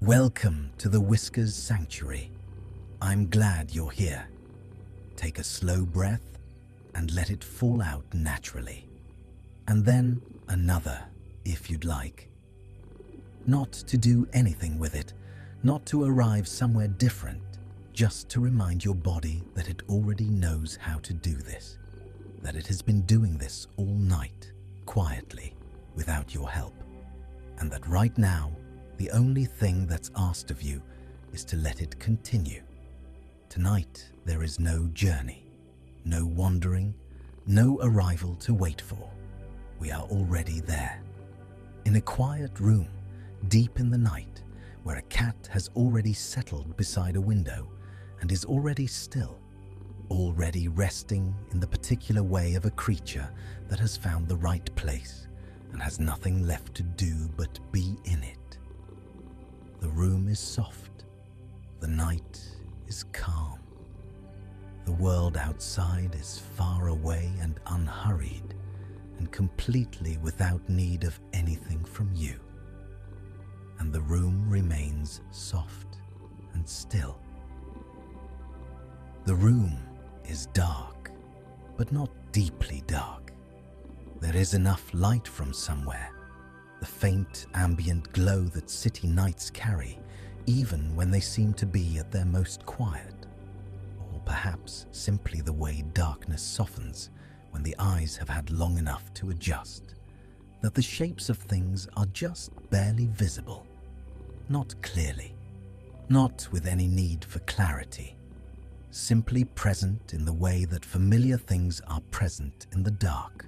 Welcome to the Whiskers Sanctuary. I'm glad you're here. Take a slow breath and let it fall out naturally. And then another, if you'd like. Not to do anything with it, not to arrive somewhere different, just to remind your body that it already knows how to do this, that it has been doing this all night, quietly, without your help, and that right now, the only thing that's asked of you is to let it continue. Tonight, there is no journey, no wandering, no arrival to wait for. We are already there. In a quiet room, deep in the night, where a cat has already settled beside a window and is already still, already resting in the particular way of a creature that has found the right place and has nothing left to do but be in it. The room is soft. The night is calm. The world outside is far away and unhurried and completely without need of anything from you. And the room remains soft and still. The room is dark, but not deeply dark. There is enough light from somewhere, the faint ambient glow that city nights carry, even when they seem to be at their most quiet, or perhaps simply the way darkness softens when the eyes have had long enough to adjust, that the shapes of things are just barely visible, not clearly, not with any need for clarity, simply present in the way that familiar things are present in the dark,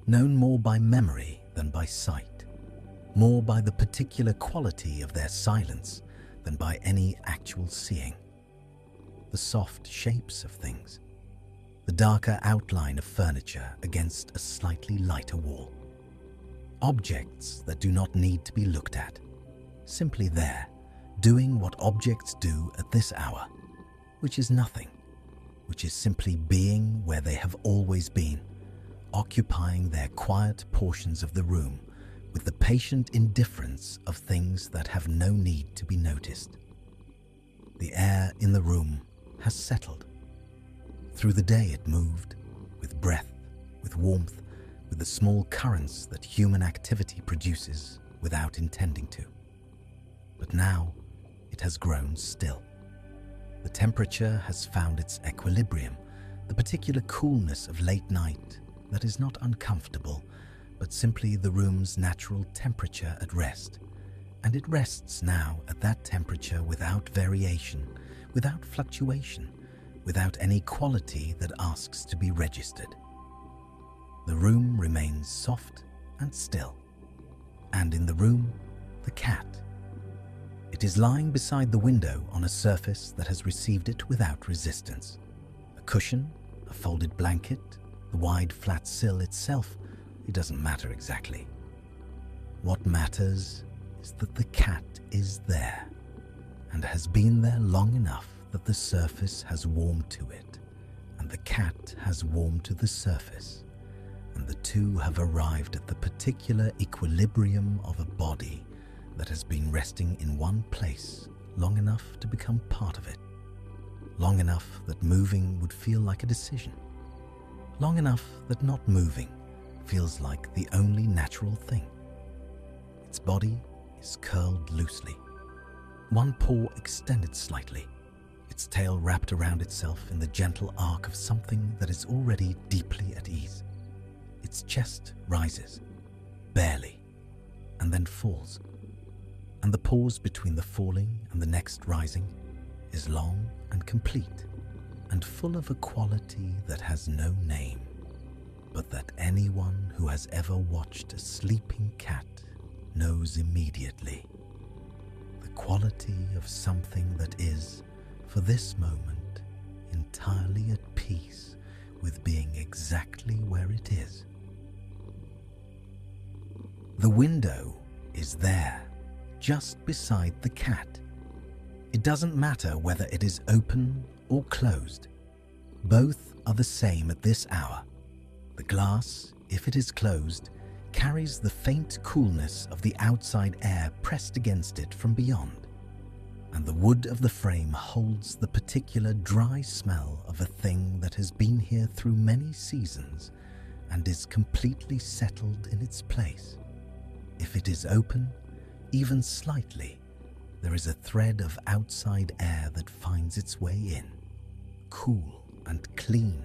known more by memory than by sight, more by the particular quality of their silence than by any actual seeing. The soft shapes of things, the darker outline of furniture against a slightly lighter wall. Objects that do not need to be looked at, simply there, doing what objects do at this hour, which is nothing, which is simply being where they have always been, occupying their quiet portions of the room with the patient indifference of things that have no need to be noticed. The air in the room has settled. Through the day it moved, with breath, with warmth, with the small currents that human activity produces without intending to. But now it has grown still. The temperature has found its equilibrium, the particular coolness of late night that is not uncomfortable, but simply the room's natural temperature at rest. And it rests now at that temperature without variation, without fluctuation, without any quality that asks to be registered. The room remains soft and still. And in the room, the cat. It is lying beside the window on a surface that has received it without resistance. A cushion, a folded blanket, the wide flat sill itself, it doesn't matter exactly. What matters is that the cat is there and has been there long enough that the surface has warmed to it and the cat has warmed to the surface, and the two have arrived at the particular equilibrium of a body that has been resting in one place long enough to become part of it, long enough that moving would feel like a decision, long enough that not moving feels like the only natural thing. Its body is curled loosely, one paw extended slightly, its tail wrapped around itself in the gentle arc of something that is already deeply at ease. Its chest rises, barely, and then falls. And the pause between the falling and the next rising is long and complete, and full of a quality that has no name, but that anyone who has ever watched a sleeping cat knows immediately. The quality of something that is, for this moment, entirely at peace with being exactly where it is. The window is there, just beside the cat. It doesn't matter whether it is open or closed. Both are the same at this hour. The glass, if it is closed, carries the faint coolness of the outside air pressed against it from beyond, and the wood of the frame holds the particular dry smell of a thing that has been here through many seasons and is completely settled in its place. If it is open, even slightly, there is a thread of outside air that finds its way in, cool and clean,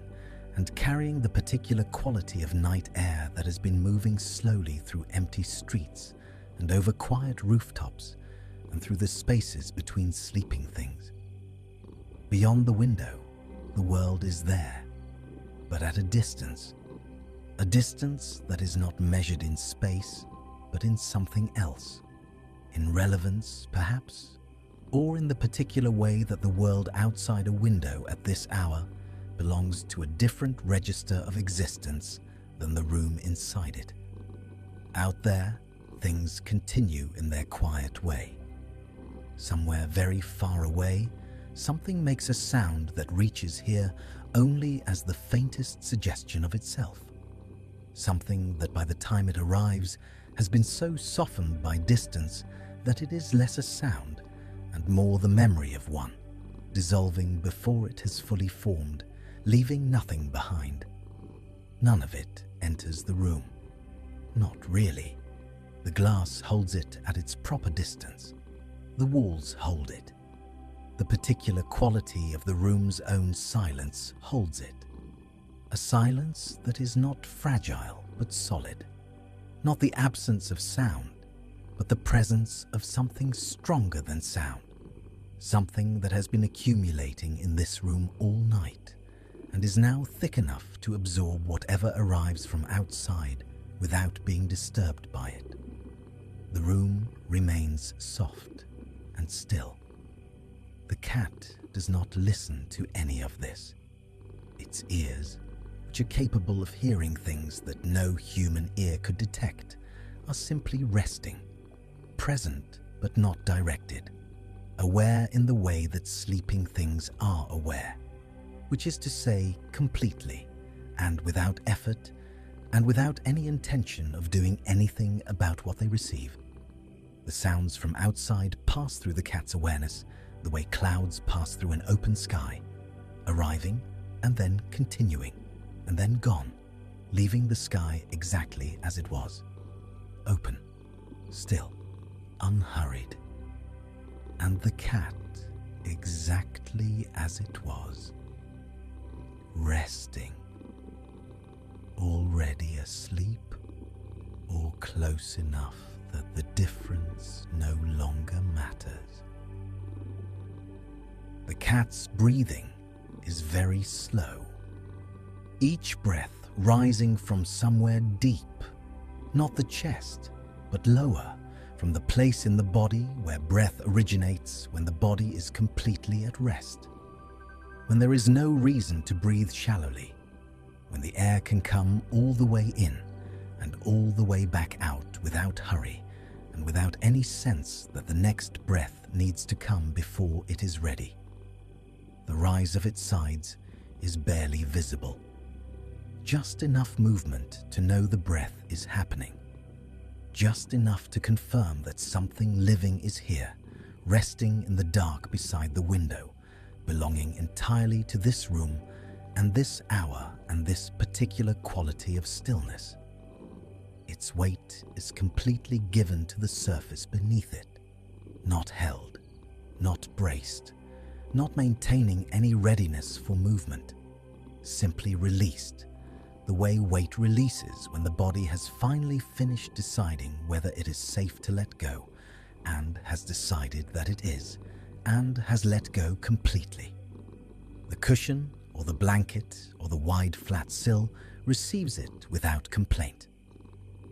and carrying the particular quality of night air that has been moving slowly through empty streets and over quiet rooftops and through the spaces between sleeping things. Beyond the window, the world is there, but at a distance that is not measured in space, but in something else, in relevance, perhaps, or in the particular way that the world outside a window at this hour belongs to a different register of existence than the room inside it. Out there, things continue in their quiet way. Somewhere very far away, something makes a sound that reaches here only as the faintest suggestion of itself. Something that by the time it arrives has been so softened by distance that it is less a sound and more the memory of one, dissolving before it has fully formed, leaving nothing behind. None of it enters the room. Not really. The glass holds it at its proper distance. The walls hold it. The particular quality of the room's own silence holds it. A silence that is not fragile but solid. Not the absence of sound, but the presence of something stronger than sound. Something that has been accumulating in this room all night and is now thick enough to absorb whatever arrives from outside without being disturbed by it. The room remains soft and still. The cat does not listen to any of this. Its ears, which are capable of hearing things that no human ear could detect, are simply resting, present but not directed, aware in the way that sleeping things are aware, which is to say completely and without effort and without any intention of doing anything about what they receive. The sounds from outside pass through the cat's awareness the way clouds pass through an open sky, arriving and then continuing and then gone, leaving the sky exactly as it was, open, still, unhurried, and the cat exactly as it was, resting, already asleep or close enough that the difference no longer matters. The cat's breathing is very slow, each breath rising from somewhere deep, not the chest, but lower, from the place in the body where breath originates when the body is completely at rest, when there is no reason to breathe shallowly, when the air can come all the way in and all the way back out without hurry and without any sense that the next breath needs to come before it is ready. The rise of its sides is barely visible. Just enough movement to know the breath is happening. Just enough to confirm that something living is here, resting in the dark beside the window, belonging entirely to this room and this hour and this particular quality of stillness. Its weight is completely given to the surface beneath it, not held, not braced, not maintaining any readiness for movement, simply released, the way weight releases when the body has finally finished deciding whether it is safe to let go, and has decided that it is, and has let go completely. The cushion, or the blanket, or the wide flat sill receives it without complaint.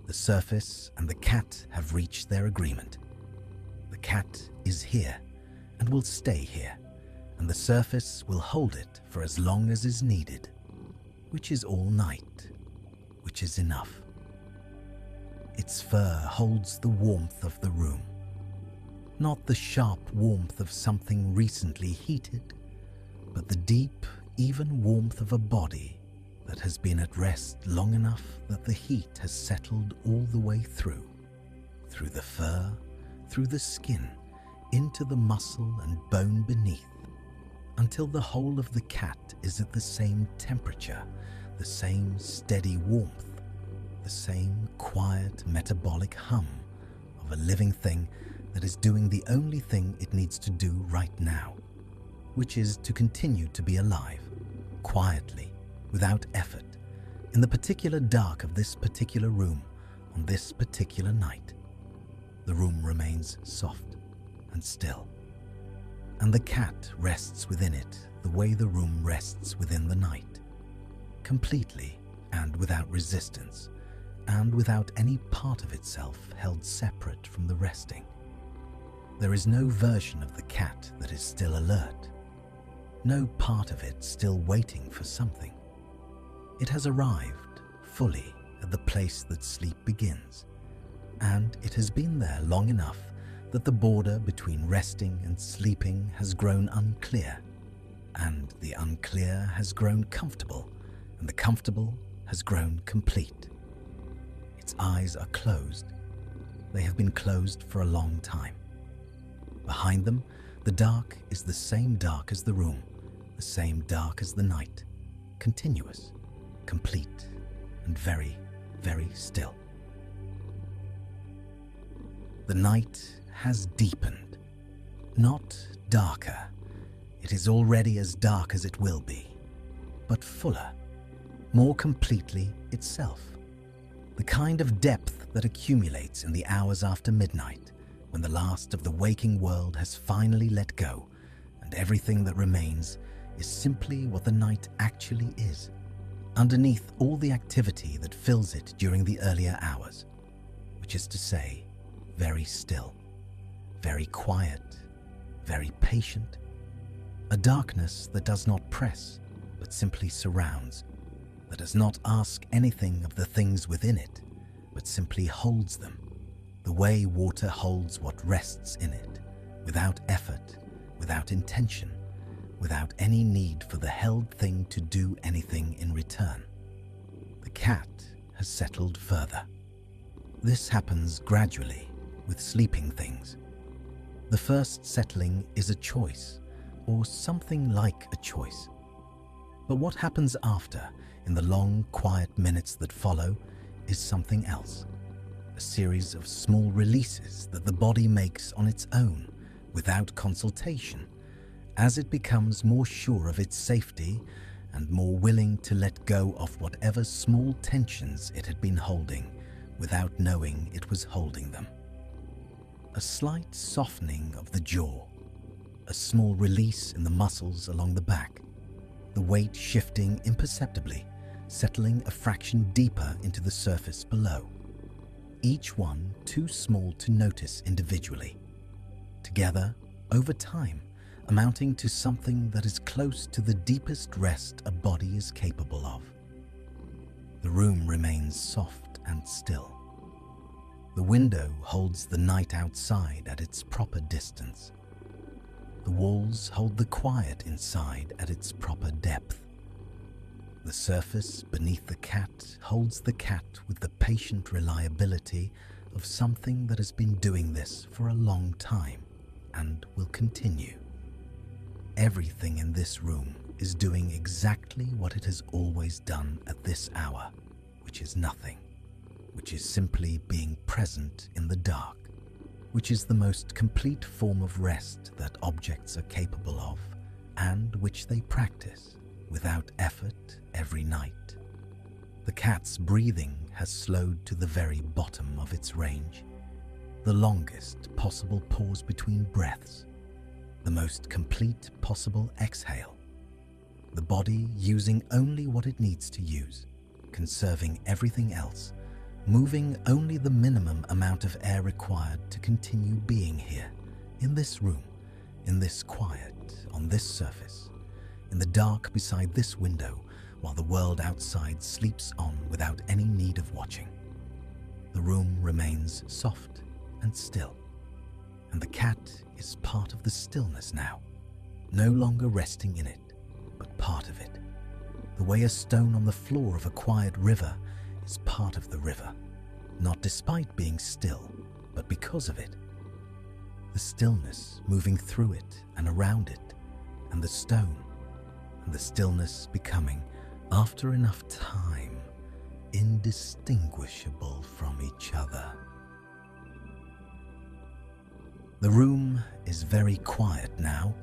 The surface and the cat have reached their agreement. The cat is here, and will stay here, and the surface will hold it for as long as is needed, which is all night, which is enough. Its fur holds the warmth of the room, not the sharp warmth of something recently heated, but the deep, even warmth of a body that has been at rest long enough that the heat has settled all the way through the fur, through the skin, into the muscle and bone beneath, until the whole of the cat is at the same temperature, the same steady warmth, the same quiet metabolic hum of a living thing that is doing the only thing it needs to do right now, which is to continue to be alive, quietly, without effort, in the particular dark of this particular room, on this particular night. The room remains soft and still, and the cat rests within it the way the room rests within the night, completely and without resistance, and without any part of itself held separate from the resting. There is no version of the cat that is still alert, no part of it still waiting for something. It has arrived fully at the place that sleep begins, and it has been there long enough that the border between resting and sleeping has grown unclear, and the unclear has grown comfortable, and the comfortable has grown complete. Its eyes are closed. They have been closed for a long time. Behind them, the dark is the same dark as the room, the same dark as the night, continuous, complete, and very, very still. The night has deepened, not darker. It is already as dark as it will be, but fuller, more completely itself. The kind of depth that accumulates in the hours after midnight, when the last of the waking world has finally let go, and everything that remains is simply what the night actually is, underneath all the activity that fills it during the earlier hours, which is to say, very still, very quiet, very patient, a darkness that does not press, but simply surrounds, that does not ask anything of the things within it, but simply holds them, the way water holds what rests in it, without effort, without intention, without any need for the held thing to do anything in return. The cat has settled further. This happens gradually with sleeping things. The first settling is a choice, or something like a choice. But what happens after, in the long, quiet minutes that follow, is something else. A series of small releases that the body makes on its own, without consultation, as it becomes more sure of its safety and more willing to let go of whatever small tensions it had been holding without knowing it was holding them. A slight softening of the jaw, a small release in the muscles along the back, the weight shifting imperceptibly, settling a fraction deeper into the surface below, each one too small to notice individually. Together, over time, amounting to something that is close to the deepest rest a body is capable of. The room remains soft and still. The window holds the night outside at its proper distance. The walls hold the quiet inside at its proper depth. The surface beneath the cat holds the cat with the patient reliability of something that has been doing this for a long time and will continue. Everything in this room is doing exactly what it has always done at this hour, which is nothing, which is simply being present in the dark, which is the most complete form of rest that objects are capable of, and which they practice without effort every night. The cat's breathing has slowed to the very bottom of its range, the longest possible pause between breaths, the most complete possible exhale, the body using only what it needs to use, conserving everything else, moving only the minimum amount of air required to continue being here, in this room, in this quiet, on this surface, in the dark beside this window, while the world outside sleeps on without any need of watching. The room remains soft and still, and the cat is part of the stillness now, no longer resting in it, but part of it. The way a stone on the floor of a quiet river is part of the river, not despite being still, but because of it. the stillness moving through it and around it, and the stone, and the stillness becoming, after enough time, indistinguishable from each other. The room is very quiet now,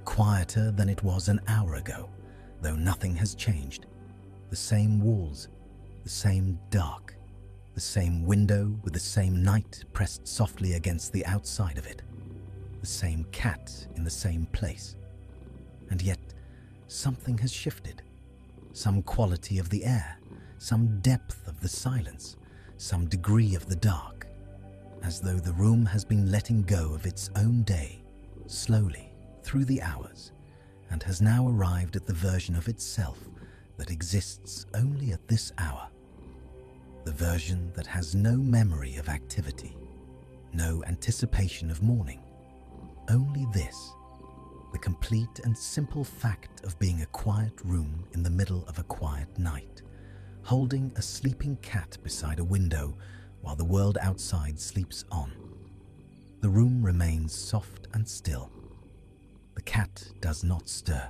quieter than it was an hour ago, though nothing has changed. The same walls, the same dark, the same window with the same night pressed softly against the outside of it, the same cat in the same place. And yet, something has shifted. Some quality of the air, some depth of the silence, some degree of the dark, as though the room has been letting go of its own day, slowly, through the hours, and has now arrived at the version of itself that exists only at this hour. The version that has no memory of activity, no anticipation of morning, only this, the complete and simple fact of being a quiet room in the middle of a quiet night, holding a sleeping cat beside a window while the world outside sleeps on. The room remains soft and still. The cat does not stir.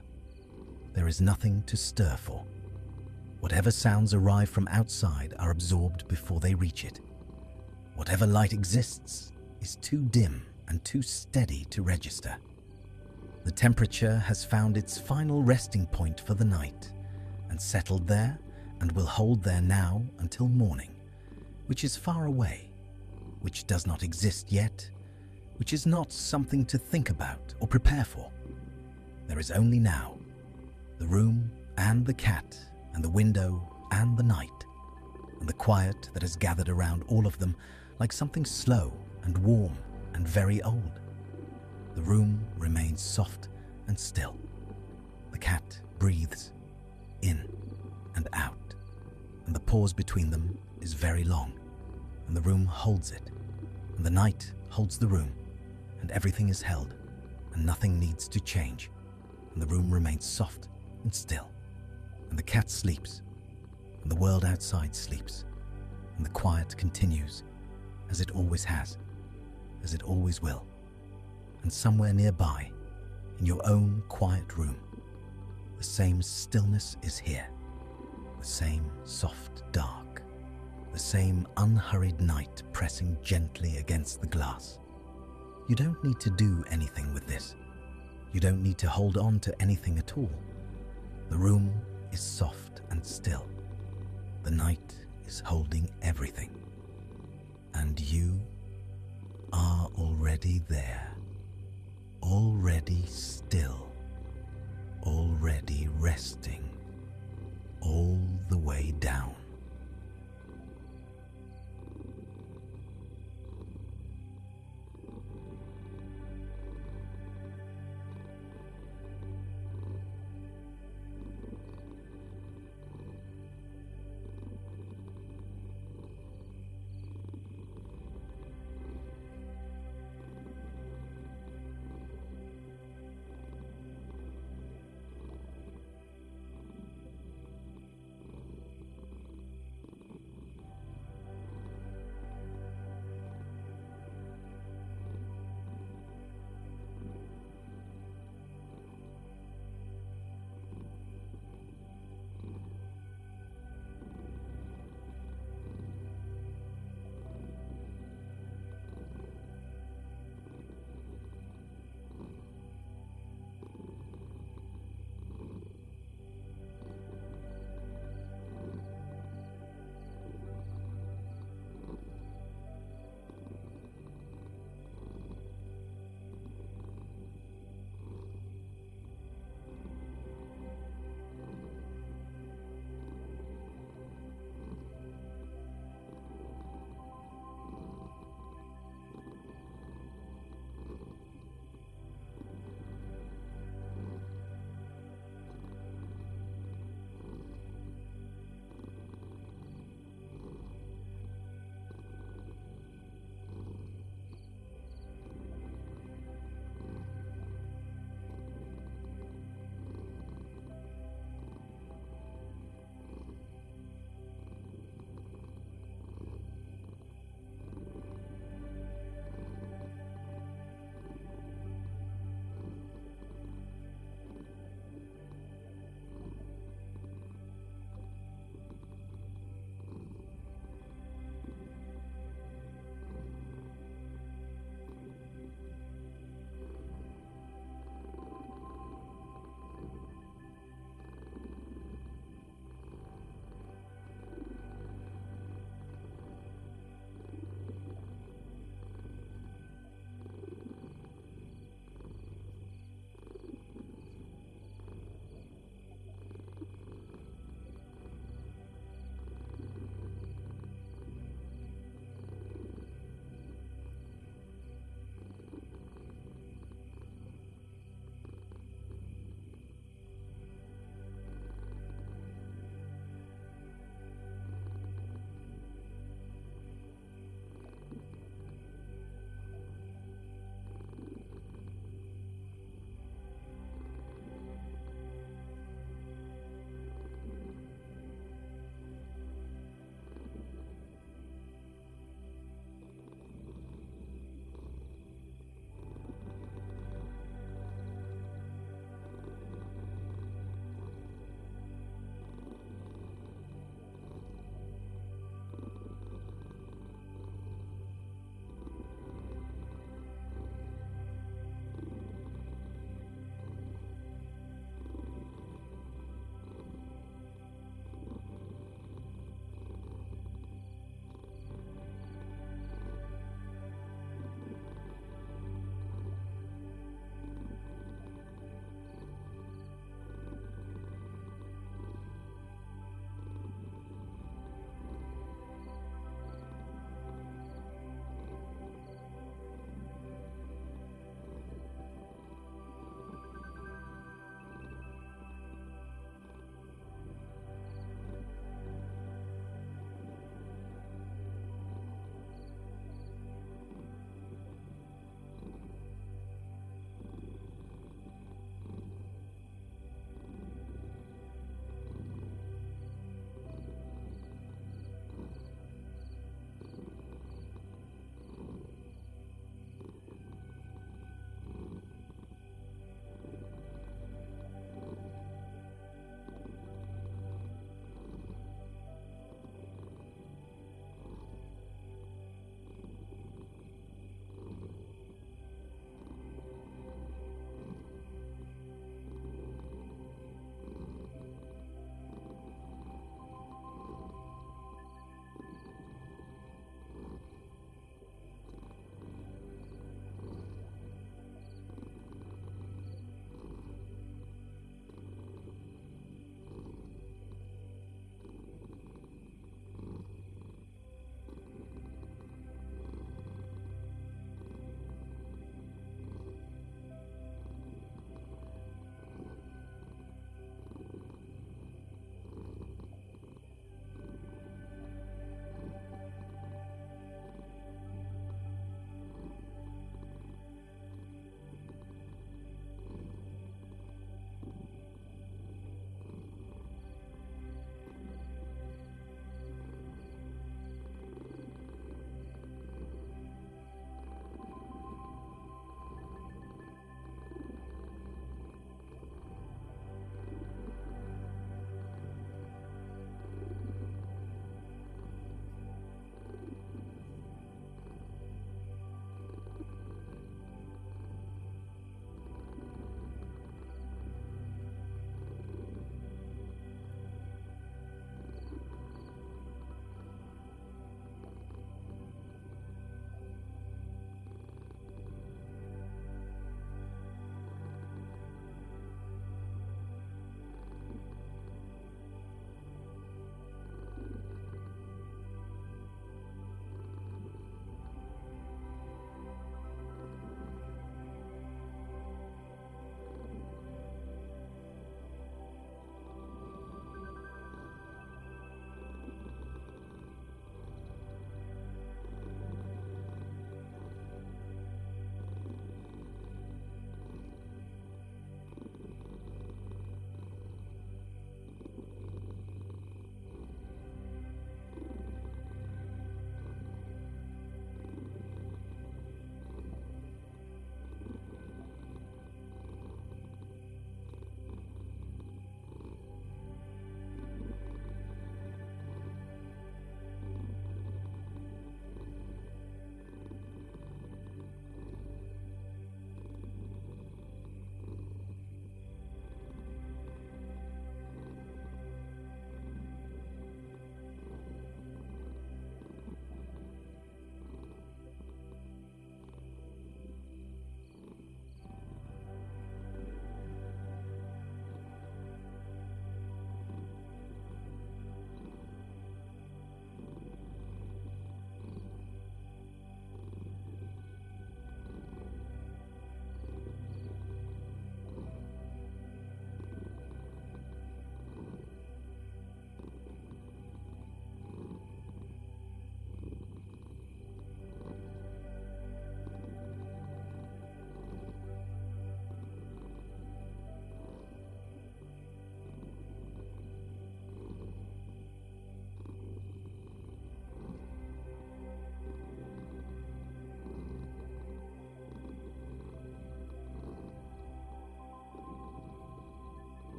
There is nothing to stir for. Whatever sounds arrive from outside are absorbed before they reach it. Whatever light exists is too dim and too steady to register. The temperature has found its final resting point for the night and settled there and will hold there now until morning, which is far away, which does not exist yet, which is not something to think about or prepare for. There is only now, the room and the cat and the window and the night, and the quiet that has gathered around all of them like something slow and warm and very old. The room remains soft and still. The cat breathes in and out, and the pause between them is very long, and the room holds it, and the night holds the room, and everything is held, and nothing needs to change, and the room remains soft and still, and the cat sleeps, and the world outside sleeps, and the quiet continues, as it always has, as it always will. And somewhere nearby, in your own quiet room, the same stillness is here, the same soft dark, the same unhurried night pressing gently against the glass. You don't need to do anything with this. You don't need to hold on to anything at all. The room is soft and still. The night is holding everything. And you are already there, already still.